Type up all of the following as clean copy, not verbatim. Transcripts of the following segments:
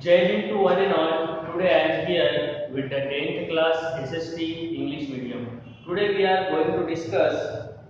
Jai Hind to one and all. Today I am here with the 10th class SST English medium. Today we are going to discuss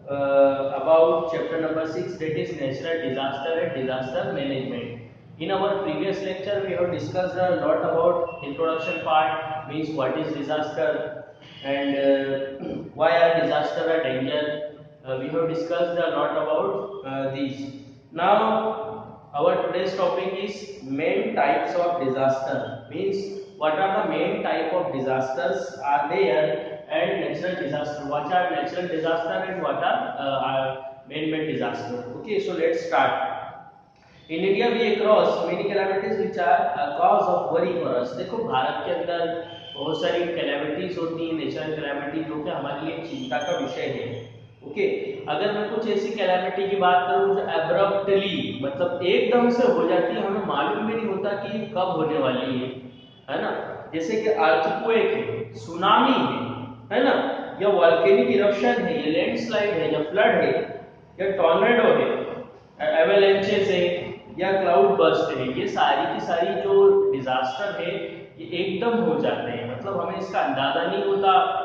about chapter number 6, that is natural disaster and disaster management. In our previous lecture we have discussed a lot about introduction part, means what is disaster and why are disaster a danger. We have discussed a lot about these. Now our today's topic is main types of disaster, means what are the main type of disasters are there, and natural disaster, what are natural disaster and what are man-made disaster. Okay, so let's start. In India we across many calamities which are a cause of worry for us. देखो भारत के अंदर बहुत सारी calamities होती हैं, natural calamity, जो कि हमारे लिए चिंता का विषय है. ओके, अगर मैं कुछ ऐसी कैलामिटी की बात करूं जो एब्रप्टली मतलब एकदम से हो जाती है, हमें मालूम भी नहीं होता कि कब होने वाली है ना. जैसे कि अर्थक्वेक है, सुनामी है ना, या वॉल्केनिक इरप्शन है, या लैंडस्लाइड है, या फ्लड है, या टॉर्नेडो है, एवेलेंचेस है, या क्लाउड बर्स्ट है. ये सारी की सारी जो डिजास्टर है ये एकदम हो जाते हैं, मतलब हमें इसका अंदाजा नहीं होता,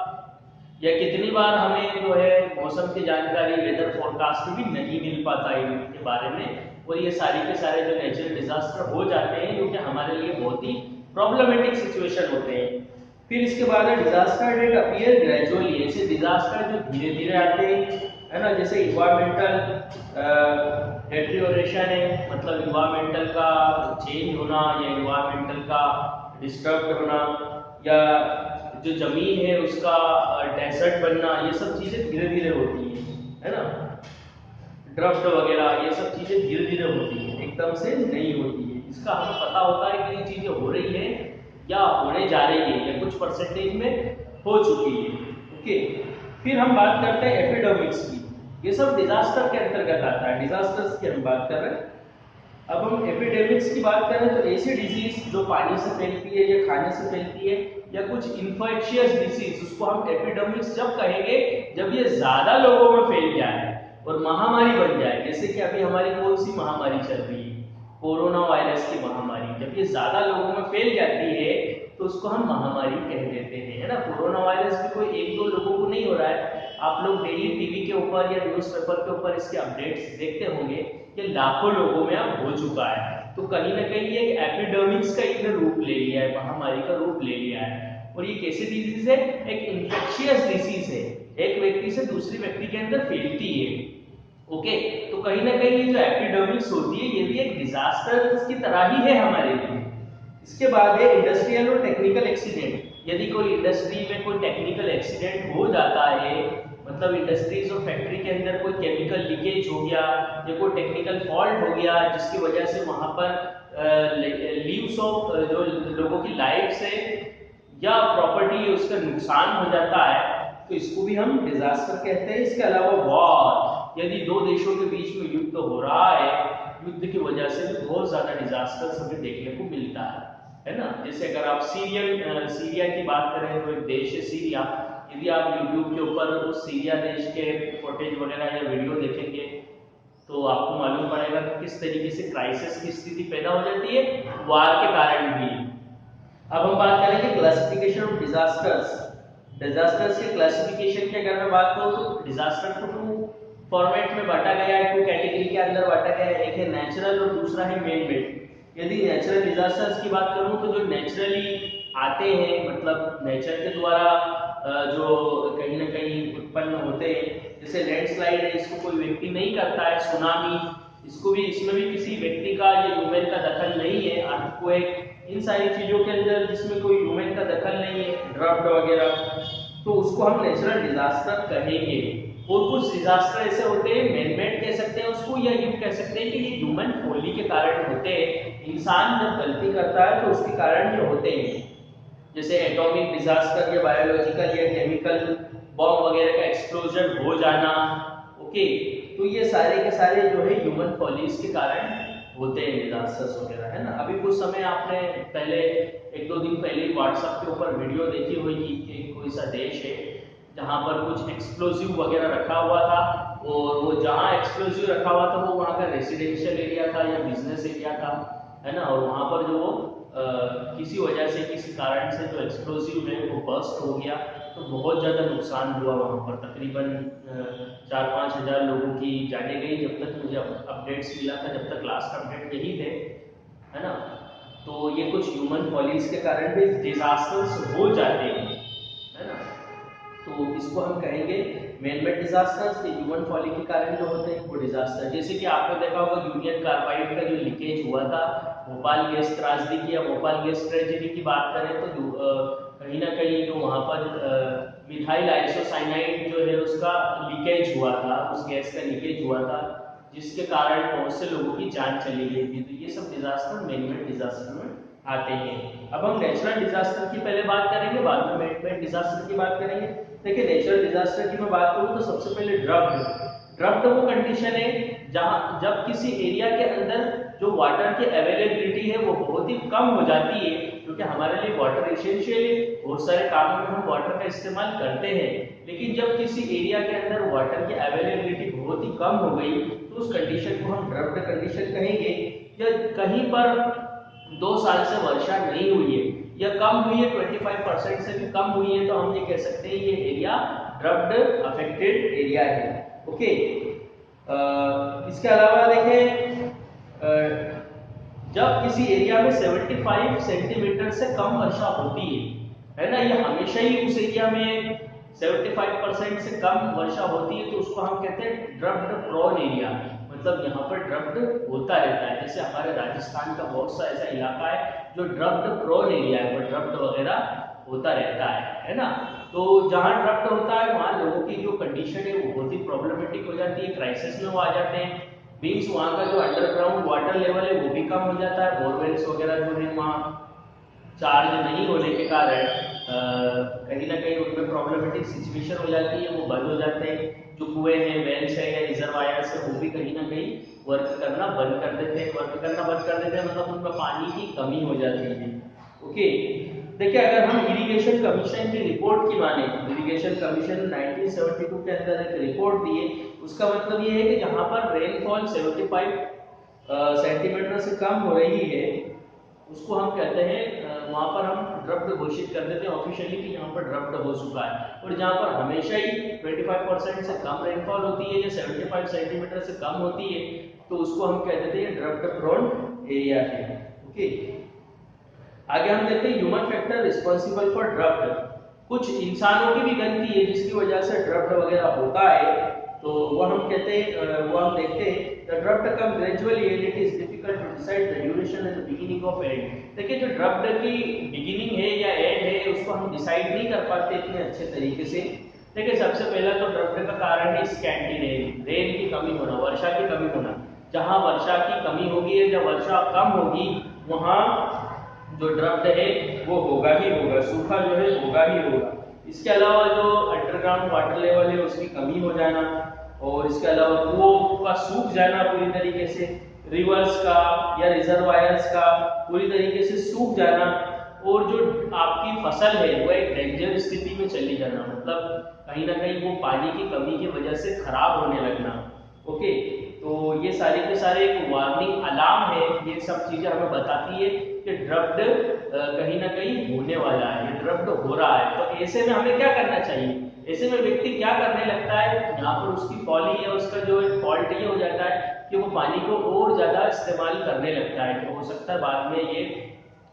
या कितनी बार हमें जो है मौसम की जानकारी, वेदर फोरकास्ट भी नहीं मिल पाता है इनके बारे में. और ये सारी के सारे जो नेचुरल डिजास्टर हो जाते हैं, जो कि हमारे लिए बहुत ही प्रॉब्लमेटिक सिचुएशन होते हैं. फिर इसके बाद है डिजास्टर डेट अपीयर ग्रेजुअली. ऐसे डिजास्टर जो धीरे धीरे आते हैं, है ना, जैसे इन्वायरमेंटल डेटेरियोरेशन है, मतलब इन्वायरमेंटल का चेंज होना, या इन्वायरमेंटल का डिस्टर्ब होना, या जो जमीन है उसका डेजर्ट बनना, ये सब चीजें धीरे धीरे होती है ना. ड्रफ्ट वगैरह ये सब चीजें धीरे धीरे होती है, एकदम से नहीं होती है. इसका हमें पता होता है कि ये चीजें हो रही है या होने जा रही है, या कुछ परसेंटेज में हो चुकी है. ओके, फिर हम बात करते हैं एपिडेमिक्स की. ये सब डिजास्टर के अंतर्गत आता है, डिजास्टर्स की हम बात कर रहे हैं. अब हम एपिडेमिक्स की बात करें तो ऐसी डिजीज जो पानी से फैलती है या खाने से फैलती है, या कुछ इन्फेक्शियस डिजीज, उसको हम एपिडेमिक्स जब कहेंगे जब ये ज्यादा लोगों में फैल जाए और महामारी बन जाए. जैसे कि अभी हमारी कौन सी महामारी चल रही है, कोरोना वायरस की महामारी. जब ये ज्यादा लोगों में फैल जाती है तो उसको हम महामारी कह देते हैं, है ना. कोरोना वायरस भी कोई एक दो लोगों को नहीं हो रहा है. आप लोग डेली टीवी के ऊपर या न्यूज़पेपर के ऊपर इसके अपडेट्स देखते होंगे कि लाखों लोगों में अब हो चुका है. तो कहीं ना कहीं ये एक एपिडेमिक्स का इधर रूप ले लिया है, महामारी का रूप ले लिया है. और ये कैसी डिजीज है, एक इन्फेक्शियस डिजीज है, एक व्यक्ति से दूसरे व्यक्ति के अंदर फैलती है. ओके, तो कहीं ना कहीं ये जो एपिडेमिक्स होती है ये भी एक डिजास्टर की तरह ही है हमारे लिए. इसके बाद है इंडस्ट्रियल और टेक्निकल एक्सीडेंट. यदि कोई इंडस्ट्री में कोई टेक्निकल एक्सीडेंट हो जाता है, मतलब इंडस्ट्रीज और फैक्ट्री के अंदर कोई केमिकल लीकेज हो गया या कोई टेक्निकल फॉल्ट हो गया, जिसकी वजह से वहां पर लीव्स ऑफ जो लोगों की लाइफ से या प्रॉपर्टी उसका नुकसान हो जाता है, तो इसको भी हम डिजास्टर कहते हैं. इसके अलावा वॉर, यदि दो देशों के बीच में युद्ध हो रहा है, युद्ध की वजह से भी बहुत ज्यादा डिजास्टर्स हमें देखने को मिलता है ना. जैसे अगर आप सीरिया की बात करें तो एक देश है सीरिया. यदि आप यूट्यूब के ऊपर उस सीरिया देश के फुटेज वगैरह या वीडियो देखेंगे तो आपको मालूम पड़ेगा कि किस तरीके से क्राइसिस की स्थिति पैदा हो जाती है वार के कारण भी. अब हम बात करेंगे क्लासिफिकेशन ऑफ डिजास्टर्स. डिजास्टर्स के क्लासिफिकेशन की अगर मैं बात करूं तो डिजास्टर को टू फॉर्मेट में बांटा गया है, टू कैटेगरी के अंदर बांटा गया है. एक है नेचुरल और दूसरा है मैन मेड. यदि नेचुरल डिजास्टर्स की बात करूं तो जो नेचुरली आते हैं, मतलब नेचर के द्वारा जो कहीं ना कहीं उत्पन्न होते हैं, जैसे लैंडस्लाइड है, इसको कोई व्यक्ति नहीं करता है. सुनामी, इसको भी, इसमें भी किसी व्यक्ति का या ह्यूमन का दखल नहीं है. अर्थक्वेक, इन सारी चीजों के अंदर जिसमें कोई ह्यूमन का दखल नहीं है, ड्रफ्ट वगैरह, तो उसको हम नेचुरल डिजास्टर कहेंगे. और कुछ डिजास्टर ऐसे होते हैं मैनमेड कह सकते हैं उसको, या यूं कह सकते हैं कि ये ह्यूमन फोली के कारण होते हैं. इंसान जब गलती करता है तो उसके कारण ये होते हैं, जैसे एटॉमिक डिजास्टर या बायोलॉजिकल या केमिकल बॉम्ब वगैरह का एक्सप्लोजन हो जाना. ओके, तो ये सारे के सारे जो है ह्यूमन फॉलीज के कारण होते हैं डिजास्टर्स वगैरह, है ना. अभी कुछ समय आपने पहले एक दो दिन पहले व्हाट्सएप के ऊपर वीडियो देखी होगी कि कोई सा देश है जहां पर कुछ एक्सप्लोसिव वगैरह रखा हुआ था, और वो जहां एक्सप्लोसिव रखा हुआ था वो वहां का रेसिडेंशियल एरिया था या बिजनेस एरिया था, है ना. और वहां पर जो किसी वजह से, किसी कारण से जो एक्सप्लोजिव है वो बर्स्ट हो गया, तो बहुत ज़्यादा नुकसान हुआ वहाँ पर। तकरीबन 4-5 हज़ार लोगों की जाने गई, जब तक मुझे अपडेट्स मिला था, जब तक लास्ट अपडेट यही थे, है ना। तो ये कुछ ह्यूमन फॉलीज के कारण भी डिजास्टर्स हो जाते हैं, है ना। तो इसको हम कहेंगे man made disasters. Human folly के कारण जो होते हैं वो डिजास्टर, जैसे कि आपने देखा होगा यूनियन कार्बाइड का जो लीकेज हुआ था, भोपाल गैस त्रासदी की या भोपाल गैस ट्रेजेडी की बात करें तो कहीं ना कहीं जो वहाँ पर मिथाइल आइसोसाइनाइड जो है उसका लीकेज हुआ था, उस गैस का लीकेज हुआ था, जिसके कारण बहुत से लोगों की जान चली गई थी। तो ये सब डिजास्टर मैन मेड डिजास्टर में आते हैं। अब हम नेचुरल डिजास्टर की पहले बात करेंगे, बाद में मैन मेड डिजास्टर की बात करेंगे। देखिए नेचुरल डिजास्टर की मैं बात करूँ तो सबसे पहले ड्रफ्ट वो कंडीशन है जहां जब किसी एरिया के अंदर जो वाटर की अवेलेबिलिटी है वो बहुत ही कम हो जाती है, क्योंकि हमारे लिए वाटर एसेंशियल है, बहुत सारे कामों में हम वाटर का इस्तेमाल करते हैं। लेकिन जब किसी एरिया के अंदर वाटर की अवेलेबिलिटी बहुत ही कम हो गई तो उस कंडीशन को हम ड्रफ्ट कंडीशन कहेंगे। या कहीं पर 2 साल से वर्षा नहीं हुई है या कम हुई है, 25% से भी कम हुई है, तो हम ये कह सकते हैं ये एरिया ड्रफ्ट अफेक्टेड एरिया है। ओके। इसके अलावा देखें, जब किसी एरिया में 75 सेंटीमीटर से कम वर्षा होती है ना, ये हमेशा ही उस एरिया में 75% से कम वर्षा होती है, तो उसको हम कहते हैं ड्रफ्ट प्रोन एरिया। मतलब यहाँ पर ड्रफ्ट होता रहता है। जैसे हमारे राजस्थान का बहुत सा ऐसा इलाका है जो ड्रफ्ट प्रोन एरिया है, पर ड्रफ्ट वगैरह होता रहता है ना। तो जहाँ ड्रफ्ट होता है वहाँ लोगों की जो कंडीशन है वो बहुत ही प्रॉब्लमेटिक हो जाती है, क्राइसिस में वो आ जाते हैं। मीन्स वहाँ का जो अंडरग्राउंड वाटर लेवल है वो भी कम हो जाता है, बोरवेल्स वगैरह जो है वहाँ चार्ज नहीं होने के कारण कहीं ना कहीं उनमें प्रॉब्लमेटिक सिचुएशन हो जाती है, वो बंद हो जाते हैं। जो कुएं हैं, वेल्स है या रिजर्वायर्स है, वो भी कहीं ना कहीं वर्क करना बंद कर देते हैं। मतलब उनमें पानी की कमी हो जाती है। ओके। देखिए अगर हम इरिगेशन कमीशन की रिपोर्ट की माने, इरिगेशन कमीशन 1972 के अंदर एक रिपोर्ट दी है, उसका मतलब ये है कि जहाँ पर रेनफॉल 75 सेंटीमीटर से कम हो रही है उसको हम कहते हैं, वहाँ पर हम ड्रफ्ट घोषित कर देते हैं ऑफिशियली कि यहाँ पर ड्रफ्ट हो चुका है। और जहाँ पर हमेशा ही 25% से कम रेनफॉल होती है या 75 सेंटीमीटर से कम होती है तो उसको हम कह देते हैं ड्रफ्ट प्रोन एरिया है। ओके। आगे हम देखते हैं human factor responsible for drought. कुछ इंसानों की भी गलती है जिसकी वजह से ड्रफ्ट वगैरह होता है, तो वो हम कहते हैं, वो हम देखते हैं the drought come gradually and it is difficult to decide the duration and the beginning of end. देखिए जो ड्रफ्ट की बिगिनिंग है या एंड है उसको हम डिसाइड नहीं कर पाते इतने अच्छे तरीके से। देखिए सबसे पहला तो ड्रफ्ट का कारण है स्कैंटी रेन की कमी होना, वर्षा की कमी होना। जहाँ वर्षा की कमी होगी या जब वर्षा कम होगी वहाँ जो ड्रफ्ट है वो होगा ही होगा, सूखा जो है होगा ही होगा। इसके अलावा जो अंडरग्राउंड वाटर लेवल है उसकी कमी हो जाना, और इसके अलावा कुओं का सूख जाना पूरी तरीके से, रिवर्स का या रिजर्वायर्स का पूरी तरीके से सूख जाना, और जो आपकी फसल है वो एक डेंजर स्थिति में चली जाना, मतलब कहीं ना कहीं वो पानी की कमी की वजह से खराब होने लगना। ओके। तो ये सारे के सारे एक वार्निंग अलार्म है, ये सब चीजें हमें बताती है कि ड्रफ्ट कहीं ना कहीं होने वाला है, ये ड्रफ्ट हो रहा है। तो ऐसे में हमें क्या करना चाहिए? ऐसे में व्यक्ति क्या करने लगता है, यहाँ पर उसकी फॉली या उसका जो फॉल्ट ये हो जाता है कि वो पानी को और ज्यादा इस्तेमाल करने लगता है। तो हो सकता है बाद में ये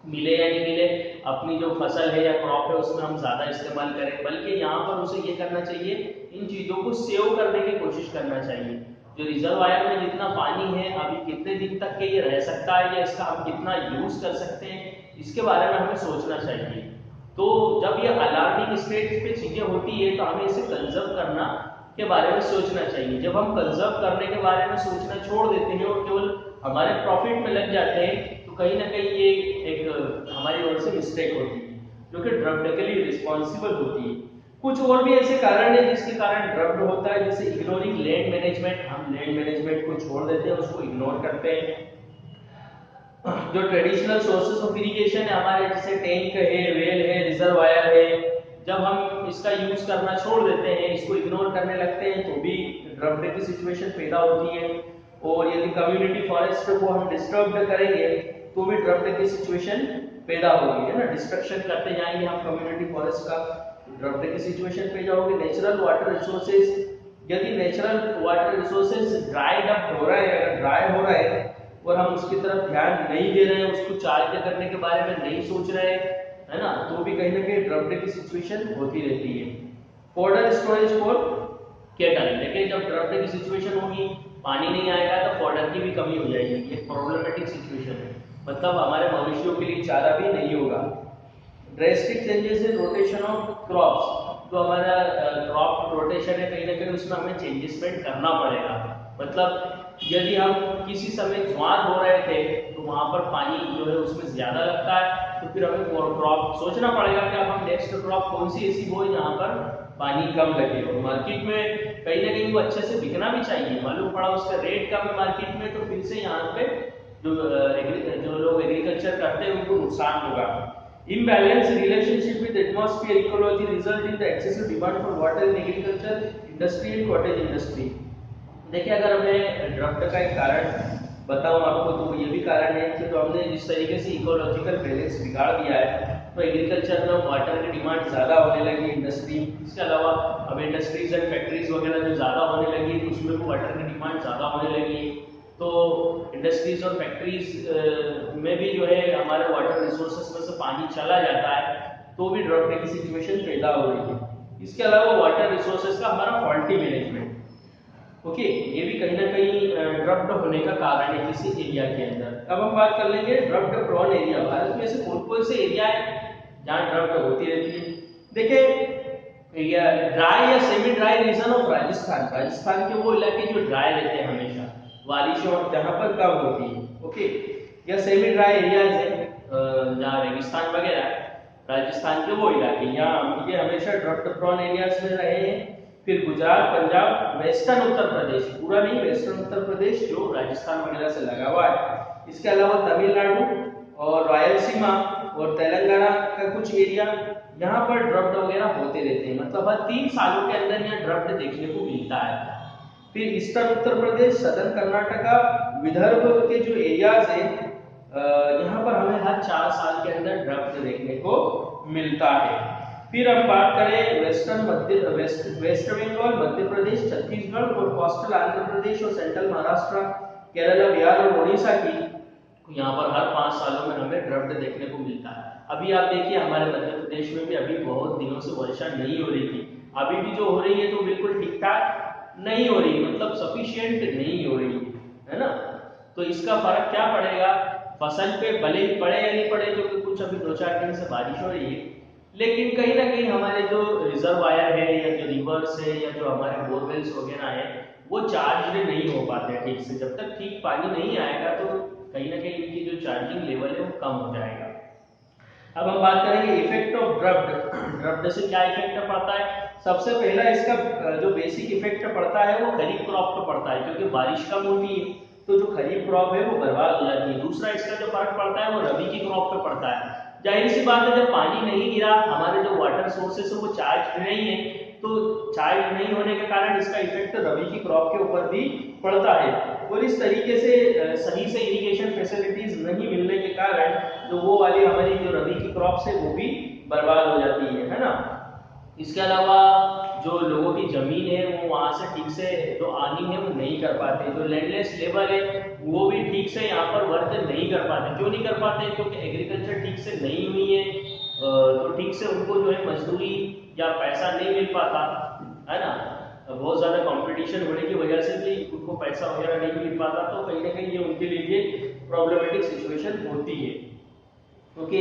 मिले या नहीं मिले, अपनी जो फसल है या क्रॉप है उसमें हम ज्यादा इस्तेमाल करें, बल्कि यहाँ पर उसे ये करना चाहिए, इन चीजों को सेव करने की कोशिश करना चाहिए। जो रिजर्वायर में जितना पानी है अभी कितने दिन तक के ये रह सकता है या इसका हम कितना यूज कर सकते हैं, इसके बारे में हमें सोचना चाहिए। तो जब ये अलार्मिंग स्टेज पे चीजें होती है तो हमें इसे कंजर्व करना के बारे में सोचना चाहिए। जब हम कंजर्व करने के बारे में सोचना छोड़ देते हैं और केवल हमारे प्रॉफिट में लग जाते हैं तो कहीं ना कहीं ये एक हमारी ओर से मिस्टेक होती है जो कि ड्रफ्ट के लिए रिस्पॉन्सिबल होती है। कुछ और भी ऐसे कारण है जिसके कारण ड्रफ्ट होता है, जैसे इग्नोरिंग लैंड मैनेजमेंट। हम लैंड मैनेजमेंट को छोड़ देते हैं, उसको इग्नोर करते हैं। जो ट्रेडिशनल सोर्सेस ऑफ इरिगेशन है हमारे, जैसे टैंक है, वेल है, रिजर्वायर है, जब हम इसका यूज करना छोड़ देते हैं, इसको इग्नोर करने लगते हैं तो भी ड्रफ्ट की सिचुएशन पैदा होती है। और यदि कम्युनिटी फॉरेस्ट को हम डिस्टर्ब करेंगे तो भी ड्रफ्ट की सिचुएशन पैदा होगी, है ना। डिस्ट्रक्शन करते जाएंगे हम कम्युनिटी फॉरेस्ट का, ड्रफ्ट की सिचुएशन पे जाओगे। नेचुरल वाटर रिसोर्सेज, यदि natural water resources dried up हो रहा है, अगर ड्राई हो रहा है और हम उसकी तरफ ध्यान नहीं दे रहे हैं, उसको चार्ज करने के बारे में नहीं सोच रहे हैं, है ना, तो भी कहीं ना कहीं ड्रफ्ट की सिचुएशन होती रहती है। फॉडर स्टोरेज फॉर कैटल, लेकिन जब ड्रफ्ट की सिचुएशन होगी, पानी नहीं आएगा तो फॉडर की भी कमी हो जाएगी। ये प्रॉब्लमेटिक सिचुएशन है, मतलब हमारे मवेशियों के लिए चारा भी नहीं होगा। Drastic changes in rotation of crops, जो हमारा क्रॉप रोटेशन है कहीं ना कहीं उसमें हमें चेंजेसमेंट करना पड़ेगा। मतलब यदि हम किसी समय ज्वार बो रहे थे तो वहां पर पानी जो है उसमें ज्यादा लगता है, तो फिर हमें क्रॉप सोचना पड़ेगा कि अब हम नेक्स्ट क्रॉप कौन सी ऐसी बोए जहां पर पानी कम लगे। और मार्केट में कहीं ना कहीं वो अच्छे से बिकना भी चाहिए, मालूम पड़ा उसका रेट कम है मार्केट में, तो फिर से यहाँ पे जो लोग एग्रीकल्चर करते हैं उनको नुकसान होगा। Imbalance relationship with atmosphere ecology result in the excessive demand for water in agriculture industry and cottage industry। देखिए, अगर हमें ड्रफ्ट का एक कारण बताऊं आपको तो ये भी कारण है कि तो हमने जिस तरीके से इकोलॉजिकल बैलेंस बिगाड़ दिया है, तो एग्रीकल्चर में वाटर की डिमांड ज़्यादा होने लगी, इंडस्ट्री, इसके अलावा अब इंडस्ट्रीज एंड फैक्ट्रीज वगैरह जो ज़्यादा होने लगी तो उसमें भी वाटर की डिमांड ज़्यादा होने लगी। तो इंडस्ट्रीज और फैक्ट्रीज में भी जो है हमारे वाटर रिसोर्सेस में से पानी चला जाता है, तो भी ड्रफ्ट की सिचुएशन पैदा हो रही है। इसके अलावा वाटर रिसोर्सेस का हमारा फॉल्टी मैनेजमेंट, ओके, ये भी कहीं ना कहीं ड्रफ्ट होने का कारण है किसी एरिया के अंदर। अब हम बात कर लेंगे ड्रफ्ट प्रोन एरिया। भारत में ऐसे कौन कौन से एरिया है जहाँ ड्रफ्ट होती रहती है। देखिए, ड्राई या semi dry region of Rajasthan, Rajasthan के वो इलाके जो ड्राई रहते हैं हमेशा, बारिशों जहाँ पर कम होती है, ओके, या सेमी ड्राई एरियाज है जहाँ रेगिस्तान वगैरह, राजस्थान के वो इलाके, यहाँ ये हमेशा ड्रफ्ट प्रोन एरियाज में रहे हैं। फिर गुजरात, पंजाब, वेस्टर्न उत्तर प्रदेश, पूरा नहीं, वेस्टर्न उत्तर प्रदेश जो राजस्थान वगैरह से लगा हुआ है। इसके अलावा तमिलनाडु और रायलसीमा और तेलंगाना का कुछ एरिया, यहाँ पर ड्रफ्ट वगैरह होते रहते हैं, मतलब हर 3 सालों के अंदर यहाँ ड्रफ्ट देखने को मिलता है। फिर ईस्टर्न उत्तर प्रदेश, सदर्न कर्नाटका, विदर्भ के जो एरियाज है, यहाँ पर हमें हर 4 साल के अंदर ड्रफ्ट देखने को मिलता है। फिर हम बात करें वेस्ट बंगाल, मध्य प्रदेश, छत्तीसगढ़ और कोस्टल आंध्र प्रदेश और सेंट्रल महाराष्ट्र, केरला, बिहार और उड़ीसा की, यहाँ पर हर 5 सालों में हमें ड्रफ्ट देखने को मिलता है। अभी आप देखिए हमारे मध्य प्रदेश में भी अभी बहुत दिनों से वर्षा नहीं हो रही थी, अभी भी जो हो रही है तो बिल्कुल ठीक ठाक नहीं हो रही, मतलब सफिशिएंट नहीं हो रही है ना। तो इसका फर्क क्या पड़ेगा फसल पे, भले ही पड़े या नहीं पड़े, क्योंकि कुछ अभी 2-4 दिन से बारिश हो रही है, लेकिन कहीं ना कहीं हमारे जो रिजर्वायर है या जो रिवर्स है या जो हमारे बोरवेल्स वगैरह है वो चार्ज नहीं हो पाते हैं ठीक से। जब तक ठीक पानी नहीं आएगा तो कहीं ना कहीं इनकी जो चार्जिंग लेवल है वो कम हो जाएगा। अब हम बात करेंगे इफेक्ट ऑफ ड्रफ्ट। ड्रफ्ट से क्या इफेक्ट पड़ता है। सबसे पहला इसका जो बेसिक इफेक्ट पड़ता है वो खरीफ क्रॉप पे पड़ता है, क्योंकि बारिश कम होती है तो जो खरीफ क्रॉप है वो बर्बाद हो जाती है। दूसरा इसका जो फर्क पड़ता है वो रबी की क्रॉप पे पड़ता है। जाहिर सी बात है, जब पानी नहीं गिरा, हमारे जो वाटर सोर्सेस है वो चार्ज नहीं है, तो चार्ज नहीं होने के कारण इसका इफेक्ट रबी की क्रॉप के ऊपर भी पड़ता है। और इस तरीके से सही से इरिगेशन फैसिलिटीज नहीं मिलने के कारण जो वो वाली हमारी जो रबी की क्रॉप्स है वो भी बर्बाद हो जाती है ना। इसके अलावा जो लोगों की जमीन है वो वहां से ठीक से जो अर्निंग है वो नहीं कर पाते, जो लैंडलेस लेबर है वो भी ठीक से यहाँ पर वर्क नहीं कर पाते। क्यों नहीं कर पाते? क्योंकि एग्रीकल्चर ठीक से नहीं हुई है, तो ठीक से उनको जो है मजदूरी या पैसा नहीं मिल पाता है ना। बहुत ज्यादा कंपटीशन होने की वजह से भी उनको पैसा वगैरह नहीं मिल पाता, तो कहीं ना कहीं ये उनके लिए प्रॉब्लमेटिक सिचुएशन होती है। Okay,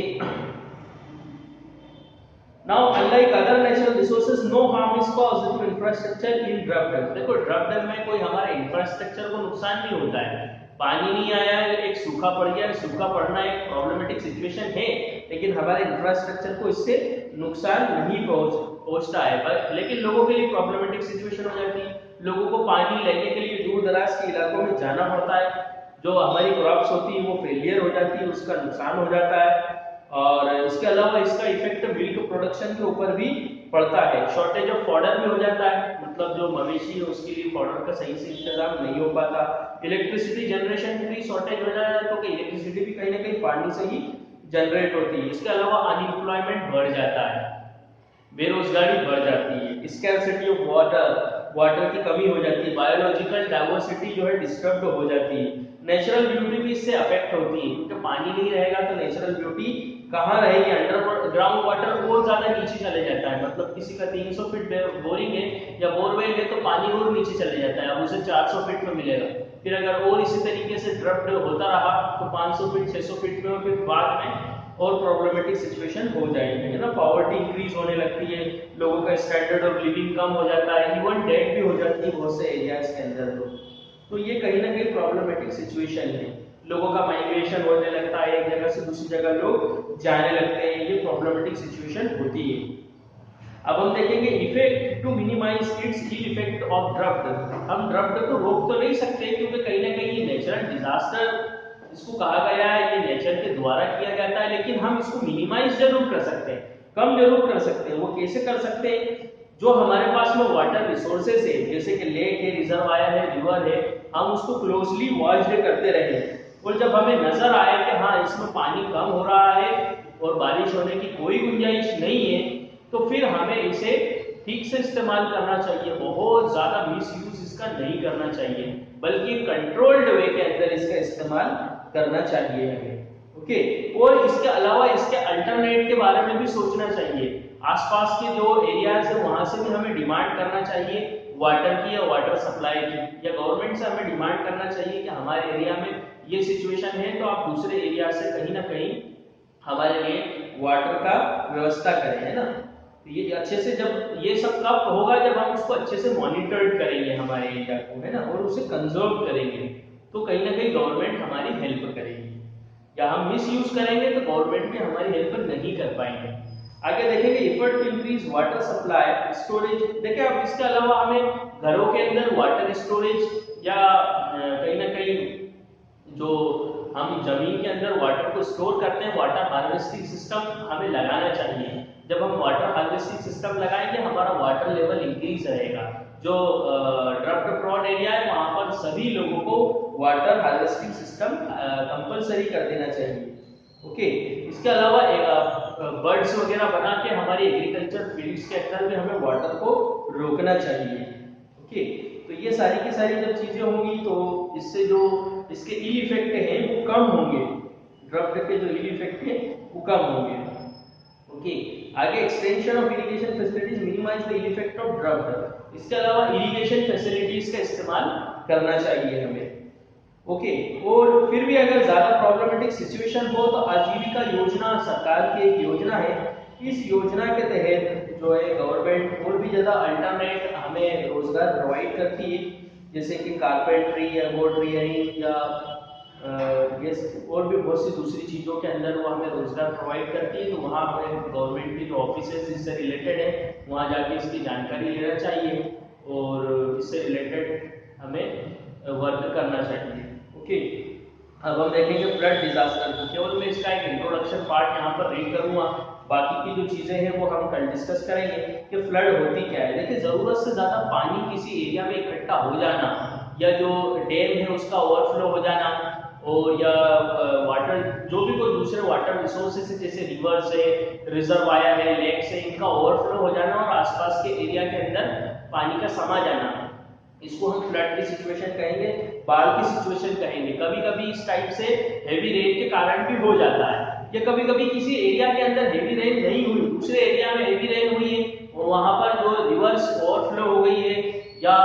Now, unlike other natural resources, no harm is caused to infrastructure in drought belt. देखो ड्रॉप बेल्ट में कोई हमारे इंफ्रास्ट्रक्चर को नुकसान नहीं होता है। पानी नहीं आया, एक सूखा पड़ गया, सूखा पड़ना एक प्रॉब्लमेटिक सिचुएशन है, लेकिन हमारे इंफ्रास्ट्रक्चर को इससे नुकसान नहीं पहुंचता है। लेकिन लोगों के लिए प्रॉब्लमेटिक सिचुएशन हो जाती है। लोगों को पानी लेने के लिए दूर दराज के इलाकों में जाना पड़ता है, जो हमारी क्रॉप्स होती है वो फेलियर हो जाती है, उसका नुकसान हो जाता है। और इसके अलावा इसका इफेक्ट मिल्क प्रोडक्शन के ऊपर भी पड़ता है। शॉर्टेज ऑफ फॉडर भी हो जाता है, मतलब जो मवेशी है उसके लिए फॉडर का सही से इंतजाम नहीं हो पाता। इलेक्ट्रिसिटी जनरेशन में भी शॉर्टेज हो जाता है, क्योंकि इलेक्ट्रिसिटी भी कहीं ना कहीं पानी से ही जनरेट होती है। इसके अलावा अनएम्प्लॉयमेंट बढ़ जाता है, बेरोजगारी बढ़ जाती है, स्कैर्सिटी ऑफ वाटर की कमी हो जाती है, बायोलॉजिकल डाइवर्सिटी जो है डिस्टर्ब हो जाती है, नेचुरल ब्यूटी भी इससे अफेक्ट होती है, क्योंकि पानी नहीं रहेगा तो नेचुरल ब्यूटी कहाँ रहेगी, अंडरग्राउंड वाटर और ज्यादा नीचे चले जाता है। मतलब किसी का 300 फीट बोरिंग है या बोरवेल है तो पानी और नीचे चले जाता है, अब उसे 400 फीट में मिलेगा। फिर अगर और इसी तरीके से ड्रफ्ट होता रहा तो 500 फीट 600 फीट में, फिर बाद में और प्रॉब्लमेटिक सिचुएशन हो जाएगी, है ना। पॉवर्टी इंक्रीज होने लगती है, लोगों का स्टैंडर्ड ऑफ लिविंग कम हो जाता है, इवन डेथ भी हो जाती है बहुत से एरियाज के अंदर। तो ये कहीं ना कहीं प्रॉब्लमेटिक सिचुएशन है, लोगों का माइग्रेशन होने लगता है, एक जगह से दूसरी जगह लोग जाने लगते हैं, ये प्रॉब्लमेटिक सिचुएशन होती है। अब हम देखेंगे effect to minimize its ill effect of drought. हम ड्रफ्ट को रोक तो नहीं सकते क्योंकि कहीं ना कहीं ये नेचुरल डिजास्टर इसको कहा गया है, ये नेचर के द्वारा किया जाता है, लेकिन हम इसको मिनिमाइज जरूर कर सकते हैं, कम जरूर कर सकते हैं। वो कैसे कर सकते हैं, जो हमारे पास में वाटर रिसोर्सेज है जैसे कि लेक है, रिजर्वायर है, रिवर है, हम उसको क्लोजली वॉच्ड करते रहे, और जब हमें नजर आए कि हाँ इसमें पानी कम हो रहा है और बारिश होने की कोई गुंजाइश नहीं है, तो फिर हमें इसे ठीक से इस्तेमाल करना चाहिए, बहुत ज्यादा मिसयूज इसका नहीं करना चाहिए, बल्कि कंट्रोल्ड वे के अंदर इसका इस्तेमाल करना चाहिए हमें। ओके, और इसके अलावा इसके अल्टरनेट के बारे में भी सोचना चाहिए। आसपास के जो एरियाज है वहां से भी हमें डिमांड करना चाहिए वाटर की या वाटर सप्लाई की, या गवर्नमेंट से हमें डिमांड करना चाहिए कि हमारे एरिया में ये सिचुएशन है तो आप दूसरे एरिया से कहीं ना कहीं हमारे लिए वाटर का व्यवस्था करें, है ना। तो ये अच्छे से, जब ये सब कब होगा, जब हम उसको अच्छे से मॉनिटर करेंगे हमारे एरिया को, है ना, और उसे कंजर्व करेंगे, तो कहीं ना कहीं गवर्नमेंट हमारी हेल्प करेगी। या हम मिस यूज करेंगे तो गवर्नमेंट भी हमारी हेल्प नहीं कर पाएंगे। आगे देखेंगे effort to increase water supply storage. देखिए अब इसके अलावा हमें घरों के अंदर वाटर स्टोरेज या कहीं ना कहीं जो हम जमीन के अंदर वाटर को स्टोर करते हैं, वाटर हार्वेस्टिंग सिस्टम हमें लगाना चाहिए। जब हम वाटर हार्वेस्टिंग सिस्टम लगाएंगे हमारा वाटर लेवल इंक्रीज रहेगा। जो ड्रफ्ट प्रोन एरिया है वहां पर सभी लोगों को वाटर हार्वेस्टिंग सिस्टम कंपलसरी कर देना चाहिए। ओके, इसके अलावा बर्ड्स वगैरह बना के हमारी एग्रीकल्चर फील्ड्स के अंदर भी हमें वाटर को रोकना चाहिए। ओके, तो ये सारी की सारी जब चीजें होंगी तो इससे जो इसके इल इफेक्ट हैं वो कम होंगे, ड्रफ्ट के जो इल इफेक्ट हैं वो कम होंगे। ओके, आगे extension of irrigation facilities minimize the ill effect of drought. इसके अलावा इरिगेशन फैसिलिटीज का इस्तेमाल करना चाहिए हमें। ओके, और फिर भी अगर ज्यादा प्रॉब्लमेटिक सिचुएशन हो तो आजीविका योजना सरकार की एक योजना है। इस योजना के तहत जो है गवर्नमेंट और भी ज्यादा अल्टरनेट हमें रोजगार प्रोवाइड करती है, जैसे कि कारपेंट्री या एम्ब्रॉयडरी या ये और भी बहुत सी दूसरी चीजों के अंदर वो हमें रोजगार प्रोवाइड करती है। तो वहाँ हमें गवर्नमेंट की जो ऑफिसेज इससे रिलेटेड है वहाँ जाके इसकी जानकारी लेना चाहिए और इससे रिलेटेड हमें वर्क करना चाहिए। ओके, अब हम देखेंगे फ्लड डिजास्टर। केवल मैं इसका एक इंट्रोडक्शन पार्ट यहाँ पर रीड करूंगा, बाकी की जो चीजें हैं वो हम कल डिस्कस करेंगे कि फ्लड होती क्या है। देखिए जरूरत से ज्यादा पानी किसी एरिया में इकट्ठा हो जाना, या जो डैम है उसका ओवरफ्लो हो जाना, और या वाटर जो भी कोई दूसरे वाटर रिसोर्सेज जैसे रिवर से, रिजर्वायर है, लेक से, इनका ओवरफ्लो हो जाना और आसपास के एरिया के अंदर पानी का समा जाना, इसको हम फ्लड की सिचुएशन कहेंगे, बाढ़ की सिचुएशन कहेंगे। कभी कभी इस टाइप से हेवी रेन के कारण भी हो जाता है, या कभी कभी किसी एरिया के अंदर हेवी रेन नहीं हुई, दूसरे एरिया में हेवी रेन हुई है और वहां पर जो रिवर्स ओवरफ्लो हो गई है, या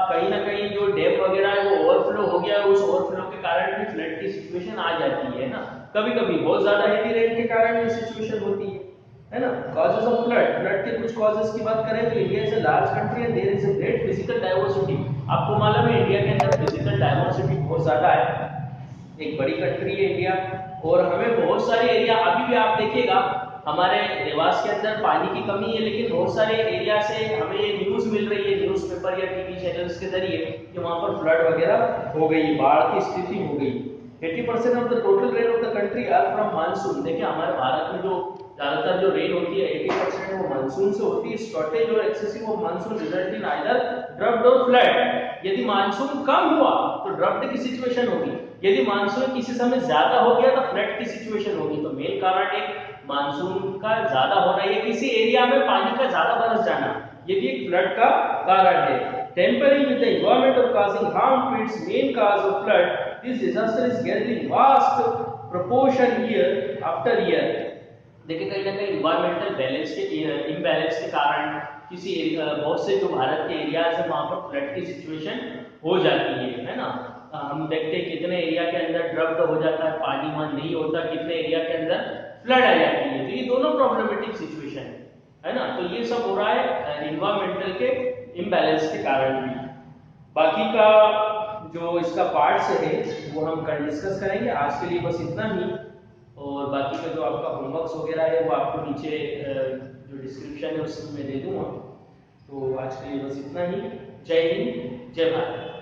कहीं ना कहीं जो डैम वगैरह है वो ओवरफ्लो हो गया, उस ओवरफ्लो के कारण भी फ्लड की सिचुएशन आ जाती है ना। कभी कभी बहुत ज्यादा हेवी रेन के कारण ये सिचुएशन होती है ना। कॉजेस ऑफ फ्लड, फ्लड के कुछ कॉजेस की बात करें तो India is a large country and there is a great physical diversity. आपको मालूम है इंडिया के अंदर फिजिकल डाइवर्सिटी बहुत ज्यादा है, एक बड़ी कंट्री है इंडिया, और हमें बहुत सारे एरिया, अभी भी आप देखिएगा हमारे देवास के अंदर पानी की कमी है, लेकिन बहुत सारे एरिया से हमें ये न्यूज मिल रही है न्यूज़पेपर या टीवी चैनल्स के जरिए कि वहां पर फ्लड वगैरह हो गई, बाढ़ की स्थिति हो गई। 80% of the total rain of the country are from monsoon. देखिए हमारे भारत में जो ज्यादातर जो रेन होती है 80% वो मानसून से होती है। शॉर्टेज और excessive of monsoon result in either drought और फ्लड। यदि मानसून कम हुआ तो ड्रफ्ट की सिचुएशन होगी, यदि मानसून किसी समय ज्यादा हो गया तो फ्लड की सिचुएशन होगी। तो मेन कारण एक मानसून का ज्यादा होना या किसी एरिया में पानी का ज्यादा बरस जाना, ये भी एक फ्लड का कारण है। Tampering with the environment or causing harm to its main cause of flood, this disaster is gathering vast proportion year after year। देखिए कहीं ना कहीं इन्वायरमेंटल बैलेंस के इम्बैलेंस के कारण किसी बहुत से जो भारत के एरियाज है वहां पर फ्लड की सिचुएशन हो जाती है ना। हम देखते हैं कितने एरिया के अंदर ड्रफ्ट हो जाता है, पानी वहां नहीं होता, कितने एरिया के अंदर फ्लड आ जाती है। तो ये दोनों प्रॉब्लमेटिक सिचुएशन है ना। तो ये सब हो रहा है इन्वायरमेंटल के इम्बैलेंस के कारण भी। बाकी का जो इसका पार्ट्स है वो हम कल डिस्कस करेंगे। आज के लिए बस इतना ही, और बाकी का जो आपका होमवर्क्स वगैरह है वो आपको नीचे जो डिस्क्रिप्शन है उसमें दे दूंगा। तो आज के लिए बस इतना ही। जय हिंद, जय भारत।